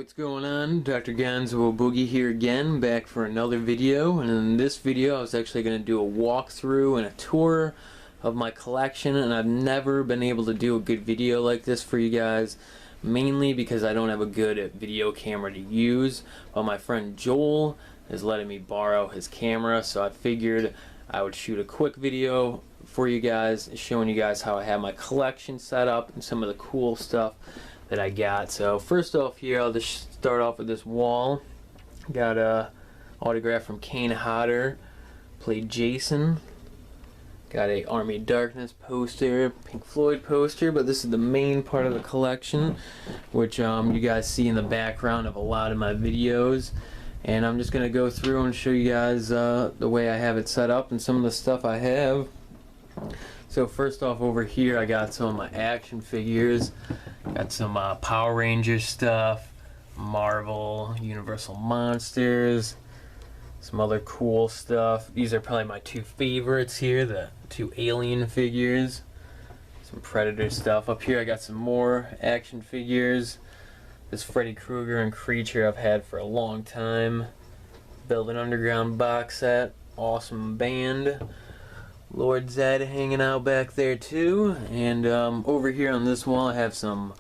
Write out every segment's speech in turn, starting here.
what's going on? Dr. Gonzo Boogie here again, back for another video. And in this video I was actually going to do a walkthrough and a tour of my collection, and I've never been able to do a good video like this for you guys, mainly because I don't have a good video camera to use. But my friend Joel is letting me borrow his camera, so I figured I would shoot a quick video for you guys, showing you guys how I have my collection set up and some of the cool stuff that I got. So first off here, I'll just start off with this wall. Got a autograph from Kane Hodder, played Jason. Got a Army of Darkness poster, Pink Floyd poster, but this is the main part of the collection, which you guys see in the background of a lot of my videos. And I'm just going to go through and show you guys the way I have it set up and some of the stuff I have. So first off, over here I got some of my action figures. Got some Power Rangers stuff, Marvel, Universal Monsters, some other cool stuff. These are probably my two favorites here, the two Alien figures. Some Predator stuff. Up here I got some more action figures. This Freddy Krueger and Creature I've had for a long time. Velvet Underground box set. Awesome band. Lord Zed hanging out back there too. And over here on this wall I have some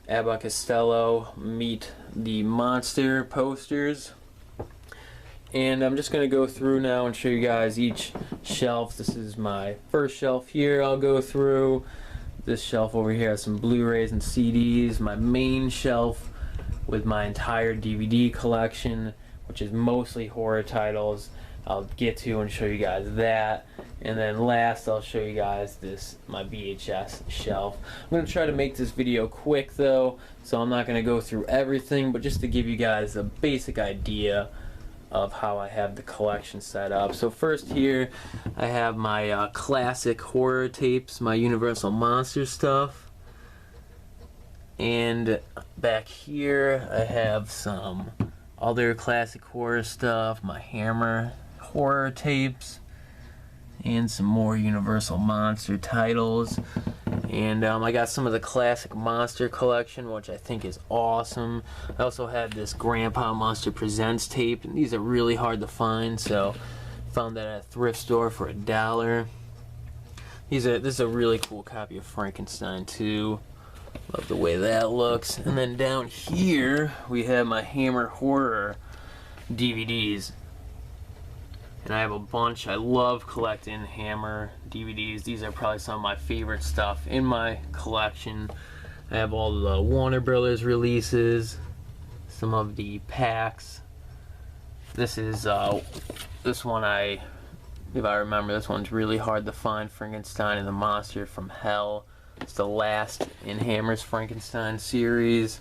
Abbott Costello Meet the Monster posters. And I'm just going to go through now and show you guys each shelf. This is my first shelf here I'll go through. This shelf over here has some Blu-rays and CDs. My main shelf with my entire DVD collection, which is mostly horror titles. I'll get to and show you guys that. And then last I'll show you guys my VHS shelf. I'm going to try to make this video quick though, so I'm not going to go through everything, but just to give you guys a basic idea of how I have the collection set up. So first here I have my classic horror tapes, my Universal Monster stuff. And back here I have some other classic horror stuff, my Hammer horror tapes, and some more Universal Monster titles. And I got some of the classic Monster collection, which I think is awesome. I also have this Grandpa Monster Presents tape, and these are really hard to find, so found that at a thrift store for $1. This is a really cool copy of Frankenstein too. Love the way that looks. And then down here we have my Hammer horror DVDs. And I have a bunch. I love collecting Hammer DVDs. These are probably some of my favorite stuff in my collection. I have all the Warner Brothers releases, some of the packs. This is this one if I remember, this one's really hard to find. Frankenstein and the Monster from Hell. It's the last in Hammer's Frankenstein series.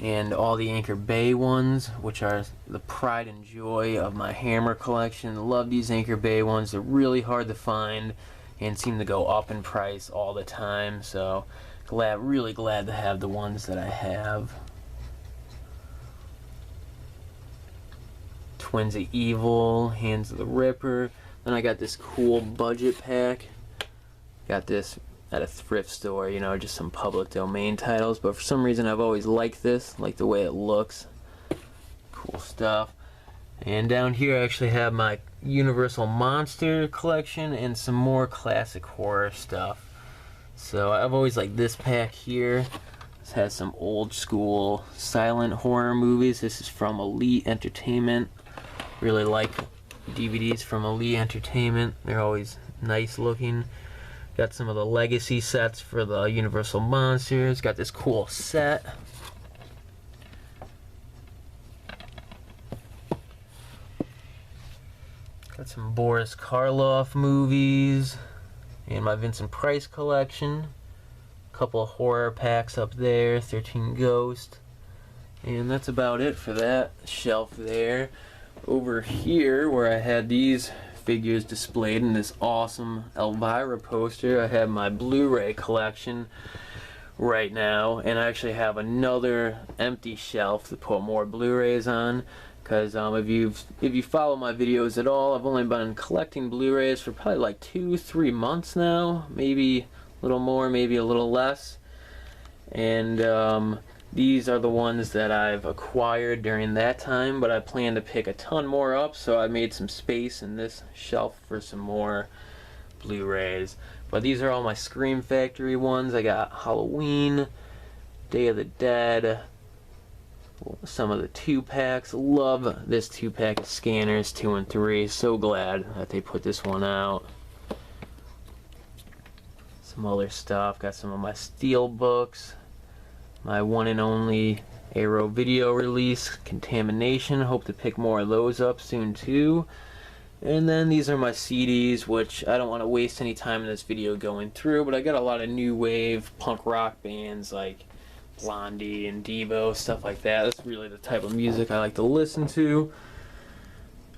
And all the Anchor Bay ones, which are the pride and joy of my Hammer collection. Love these Anchor Bay ones. They're really hard to find and seem to go up in price all the time. So really glad to have the ones that I have. Twins of Evil, Hands of the Ripper. Then I got this cool budget pack. Got this at a thrift store, you know, just some public domain titles, but for some reason I've always liked this, like the way it looks. Cool stuff. And down here I actually have my Universal Monster collection and some more classic horror stuff. So I've always liked this pack here. This has some old school silent horror movies. This is from Elite Entertainment. Really like DVDs from Elite Entertainment. They're always nice looking. Got some of the legacy sets for the Universal Monsters. Got this cool set. Got some Boris Karloff movies. And my Vincent Price collection. A couple of horror packs up there. 13 Ghost. And that's about it for that shelf there. Over here, where I had these figures displayed in this awesome Elvira poster, I have my Blu-ray collection right now, and I actually have another empty shelf to put more Blu-rays on, because if you follow my videos at all, I've only been collecting Blu-rays for probably like 2-3 months now, maybe a little more, maybe a little less. And These are the ones that I've acquired during that time, but I plan to pick a ton more up, so I made some space in this shelf for some more Blu-rays. But these are all my Scream Factory ones. I got Halloween, Day of the Dead, some of the 2-packs. Love this 2-pack of Scanners 2 and 3. So glad that they put this one out. Some other stuff. Got some of my Steel books. My one and only Arrow video release, Contamination. Hope to pick more of those up soon too. And then these are my CDs, which I don't want to waste any time in this video going through, but I got a lot of new wave punk rock bands like Blondie and Devo, stuff like that. That's really the type of music I like to listen to.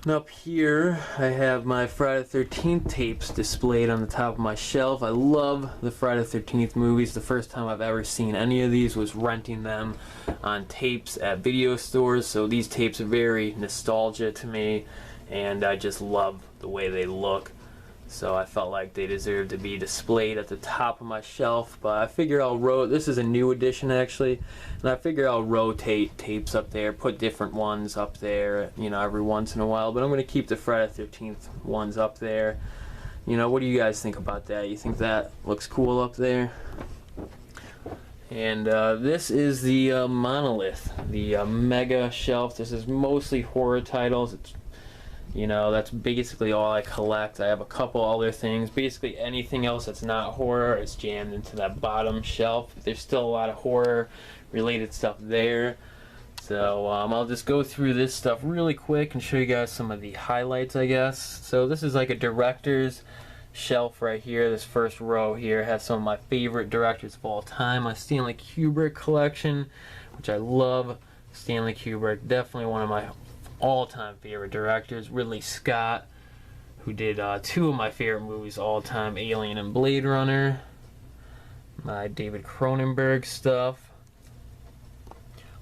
And up here I have my Friday the 13th tapes displayed on the top of my shelf. I love the Friday the 13th movies. The first time I've ever seen any of these was renting them on tapes at video stores, so these tapes are very nostalgia to me, and I just love the way they look. So I felt like they deserved to be displayed at the top of my shelf, but I figure this is a new edition actually, and I figure I'll rotate tapes up there, put different ones up there, you know, every once in a while, but I'm going to keep the Friday the 13th ones up there. You know, what do you guys think about that? You think that looks cool up there? And this is the monolith, the mega shelf. This is mostly horror titles. You know, that's basically all I collect. I have a couple other things. Basically anything else that's not horror is jammed into that bottom shelf. There's still a lot of horror related stuff there. So I'll just go through this stuff really quick and show you guys some of the highlights, I guess. So this is like a director's shelf right here. This first row here has some of my favorite directors of all time. My Stanley Kubrick collection, which I love. Stanley Kubrick, definitely one of my all-time favorite directors. Ridley Scott, who did two of my favorite movies all time, Alien and Blade Runner. My David Cronenberg stuff.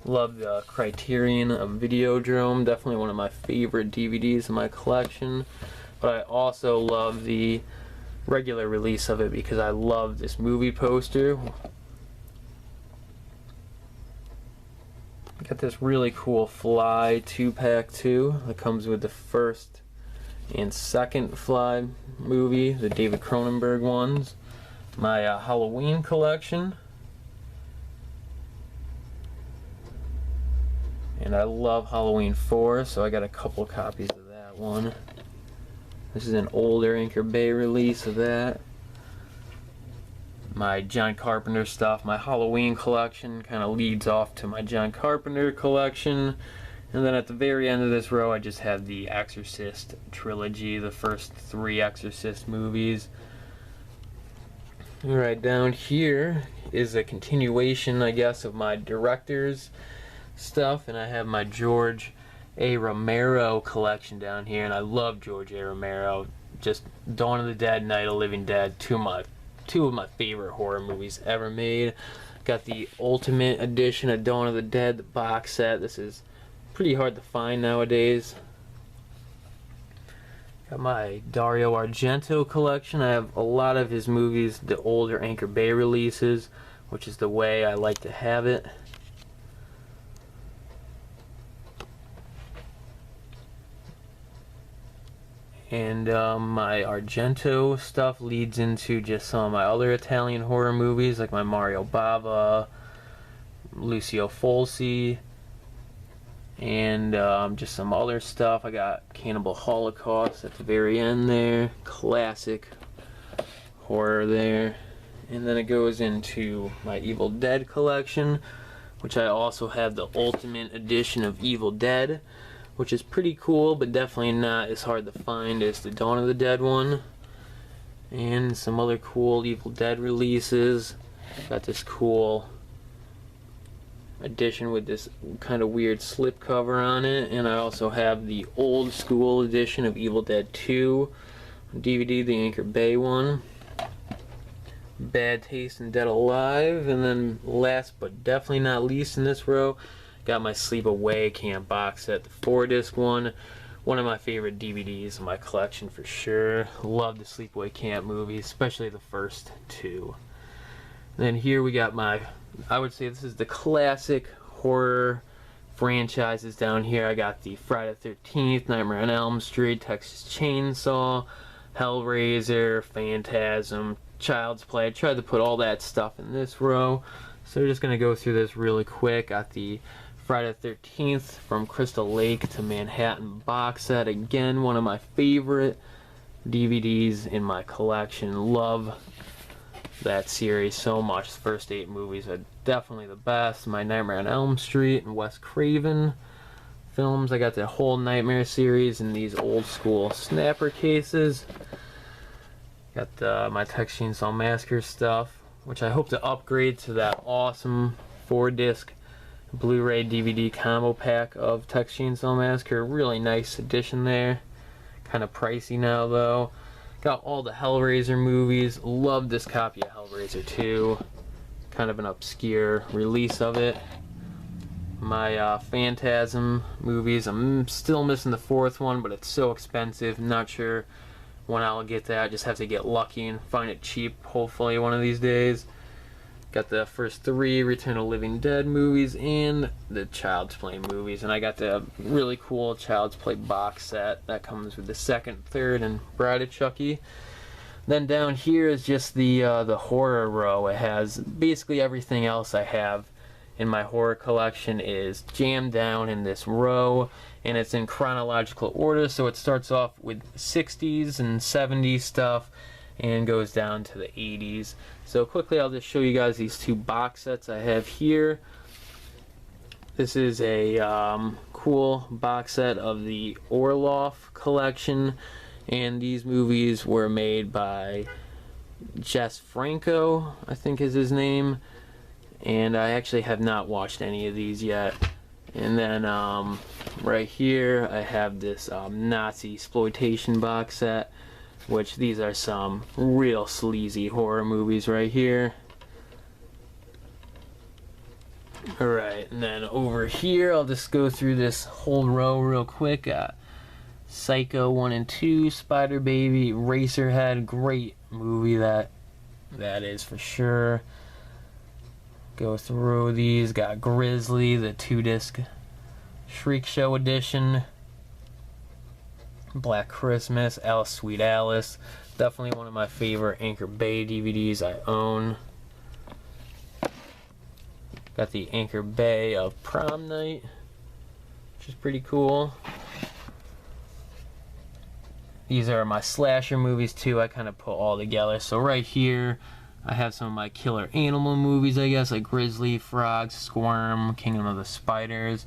Love the Criterion of Videodrome, definitely one of my favorite DVDs in my collection. But I also love the regular release of it because I love this movie poster. Got this really cool Fly 2-pack too that comes with the first and second Fly movie, the David Cronenberg ones. My Halloween collection. And I love Halloween 4, so I got a couple copies of that one. This is an older Anchor Bay release of that. My John Carpenter stuff, my Halloween collection kind of leads off to my John Carpenter collection. And then at the very end of this row I just have the Exorcist trilogy, the first 3 Exorcist movies. Alright, down here is a continuation, I guess, of my director's stuff, and I have my George A. Romero collection down here, and I love George A. Romero. Just Dawn of the Dead, Night of the Living Dead, two of my favorite horror movies ever made. Got the Ultimate Edition of Dawn of the Dead, the box set. This is pretty hard to find nowadays. Got my Dario Argento collection. I have a lot of his movies, the older Anchor Bay releases, which is the way I like to have it. And my Argento stuff leads into just some of my other Italian horror movies, like my Mario Bava, Lucio Fulci, and just some other stuff. I got Cannibal Holocaust at the very end there, classic horror there. And then it goes into my Evil Dead collection, which I also have the Ultimate Edition of Evil Dead, which is pretty cool, but definitely not as hard to find as the Dawn of the Dead one. And some other cool Evil Dead releases. Got this cool edition with this kind of weird slip cover on it, and I also have the old school edition of Evil Dead 2 on DVD, the Anchor Bay one. Bad Taste in Dead Alive, and then last but definitely not least in this row, got my Sleepaway Camp box set, the 4-disc one. One of my favorite DVDs in my collection for sure. Love the Sleepaway Camp movies, especially the first 2. Then here we got my, I would say this is the classic horror franchises down here. I got the Friday the 13th, Nightmare on Elm Street, Texas Chainsaw, Hellraiser, Phantasm, Child's Play. I tried to put all that stuff in this row. So we're just going to go through this really quick. Got the Friday the 13th From Crystal Lake to Manhattan box set. Again, one of my favorite DVDs in my collection. Love that series so much. The first 8 movies are definitely the best. My Nightmare on Elm Street and Wes Craven films. I got the whole Nightmare series in these old school snapper cases. Got my Texas Chainsaw Massacre stuff, which I hope to upgrade to that awesome 4-disc Blu-ray DVD combo pack of Texas Chainsaw Massacre. Really nice edition there. Kind of pricey now though. Got all the Hellraiser movies. Love this copy of Hellraiser 2. Kind of an obscure release of it. My Phantasm movies. I'm still missing the 4th one, but it's so expensive. Not sure when I'll get that. Just have to get lucky and find it cheap, hopefully one of these days. Got the first 3 Return of the Living Dead movies and the Child's Play movies. And I got the really cool Child's Play box set that comes with the 2nd, 3rd, and Bride of Chucky. Then down here is just the horror row. It has basically everything else I have in my horror collection is jammed down in this row, and it's in chronological order. So it starts off with 60s and 70s stuff and goes down to the 80s. So quickly I'll just show you guys these 2 box sets I have here. This is a cool box set of the Orloff collection, and these movies were made by Jess Franco, I think is his name, and I actually have not watched any of these yet. And then right here I have this Nazi exploitation box set, which these are some real sleazy horror movies right here. Alright, and then over here I'll just go through this whole row real quick. Psycho 1 and 2, Spider Baby, Racerhead, great movie that is for sure. Go through these. Got Grizzly, the 2-disc Shriek Show edition. Black Christmas, Alice Sweet Alice. Definitely one of my favorite Anchor Bay DVDs I own. Got the Anchor Bay of Prom Night, which is pretty cool. These are my slasher movies too. I kind of put all together. So right here I have some of my killer animal movies, I guess, like Grizzly, Frogs, Squirm, Kingdom of the Spiders.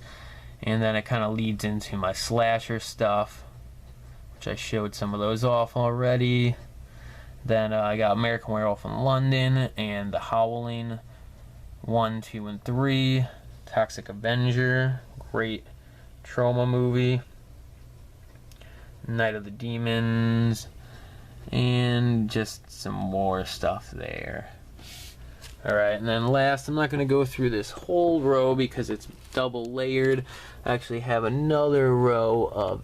And then it kind of leads into my slasher stuff, which I showed some of those off already. Then I got American Werewolf in London and The Howling 1, 2, and 3. Toxic Avenger, great trauma movie. Night of the Demons, and just some more stuff there. Alright, and then last, I'm not going to go through this whole row because it's double layered. I actually have another row of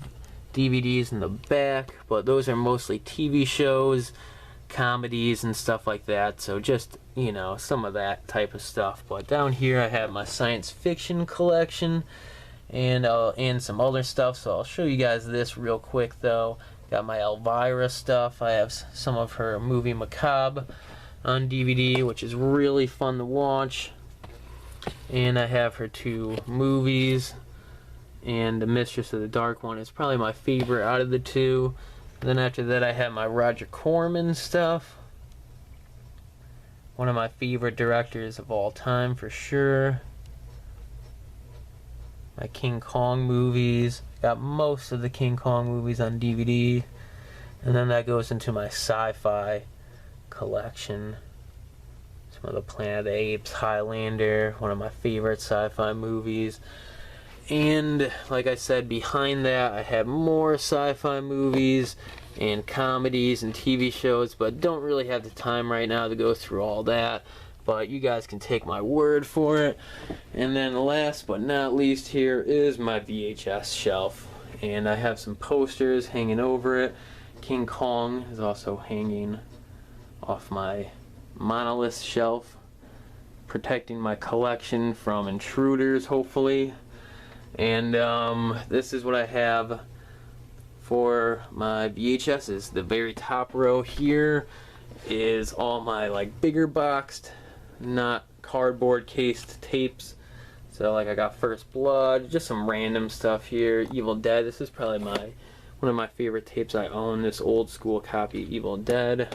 DVDs in the back, but those are mostly TV shows, comedies, and stuff like that. So just, you know, some of that type of stuff. But down here I have my science fiction collection and some other stuff. So I'll show you guys this real quick though. Got my Elvira stuff. I have some of her movie Macabre on DVD, which is really fun to watch. And I have her 2 movies, and The Mistress of the Dark one is probably my favorite out of the 2. Then after that I have my Roger Corman stuff, one of my favorite directors of all time for sure. My King Kong movies. Got most of the King Kong movies on DVD. And then that goes into my sci-fi collection. Some of the Planet of the Apes, Highlander, one of my favorite sci-fi movies. And like I said, behind that I have more sci-fi movies and comedies and TV shows, but don't really have the time right now to go through all that. But you guys can take my word for it. And then last but not least, here is my VHS shelf. And I have some posters hanging over it. King Kong is also hanging off my monolith shelf. protecting my collection from intruders, hopefully. And this is what I have for my VHSs. The very top row here is all my like bigger boxed, not cardboard cased tapes. So like I got First Blood, just some random stuff here. Evil Dead. This is probably one of my favorite tapes I own. This old school copy of Evil Dead.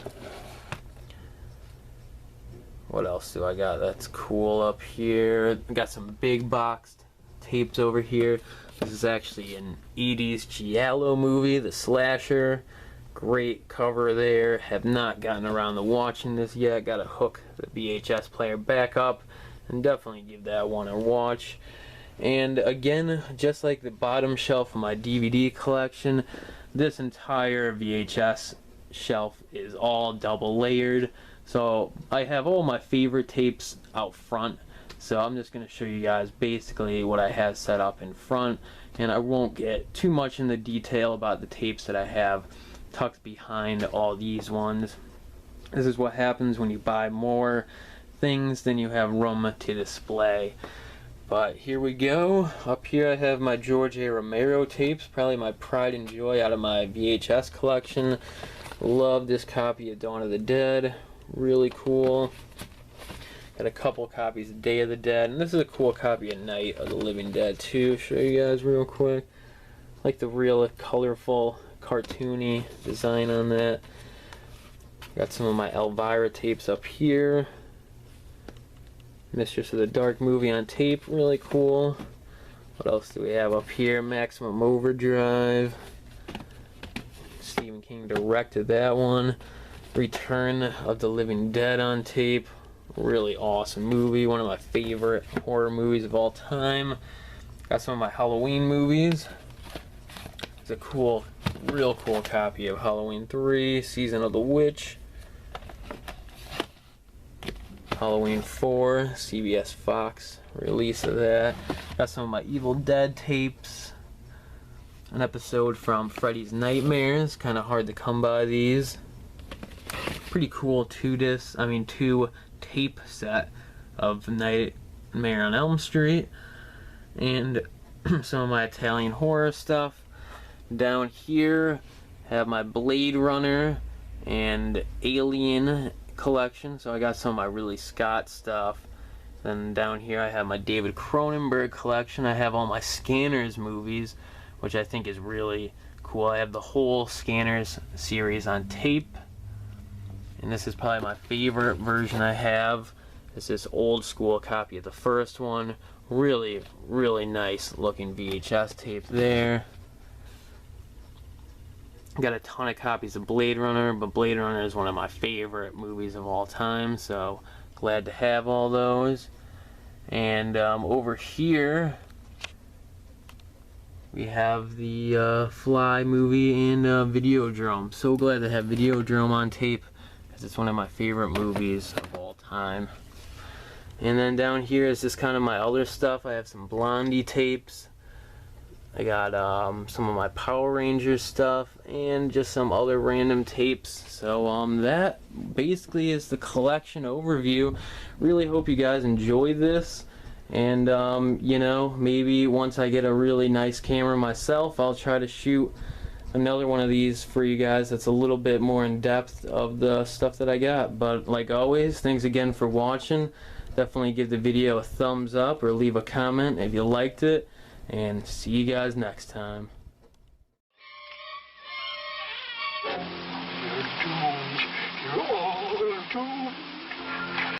What else do I got that's cool up here? I got some big boxed tapes over here. This is actually an 80s Giallo movie, the slasher. Great cover there. Have not gotten around to watching this yet. Got to hook the VHS player back up and definitely give that one a watch. And again, just like the bottom shelf of my DVD collection, this entire VHS shelf is all double layered. So I have all my favorite tapes out front. So I'm just going to show you guys basically what I have set up in front, and I won't get too much in the detail about the tapes that I have tucked behind all these ones. This is what happens when you buy more things than you have room to display. But here we go. Up here I have my George A. Romero tapes, probably my pride and joy out of my VHS collection. Love this copy of Dawn of the Dead. Really cool. Got a couple copies of Day of the Dead, and this is a cool copy of Night of the Living Dead too. Show you guys real quick. Like the real colorful, cartoony design on that. Got some of my Elvira tapes up here. Mistress of the Dark movie on tape, really cool. What else do we have up here? Maximum Overdrive. Stephen King directed that one. Return of the Living Dead on tape. Really awesome movie, one of my favorite horror movies of all time. Got some of my Halloween movies. It's a cool, real cool copy of Halloween 3, Season of the Witch. Halloween 4, CBS Fox release of that. Got some of my Evil Dead tapes. An episode from Freddy's Nightmares, kind of hard to come by these. Pretty cool two tape set of Nightmare on Elm Street, and some of my Italian horror stuff. Down here have my Blade Runner and Alien collection, so I got some of my Ridley Scott stuff. Then down here I have my David Cronenberg collection. I have all my Scanners movies, which I think is really cool. I have the whole Scanners series on tape. And this is probably my favorite version I have. It's this old school copy of the first one. Really, really nice looking VHS tape there. Got a ton of copies of Blade Runner, but Blade Runner is one of my favorite movies of all time, so glad to have all those. And over here we have the Fly movie and Videodrome. So glad to have Videodrome on tape. It's one of my favorite movies of all time. And then down here is just kind of my other stuff. I have some Blondie tapes. I got some of my Power Rangers stuff and just some other random tapes. So that basically is the collection overview. Really hope you guys enjoyed this. And you know, maybe once I get a really nice camera myself, I'll try to shoot another one of these for you guys that's a little bit more in depth of the stuff that I got. But like always, thanks again for watching. Definitely give the video a thumbs up or leave a comment if you liked it, and see you guys next time. You're doomed. You're all doomed.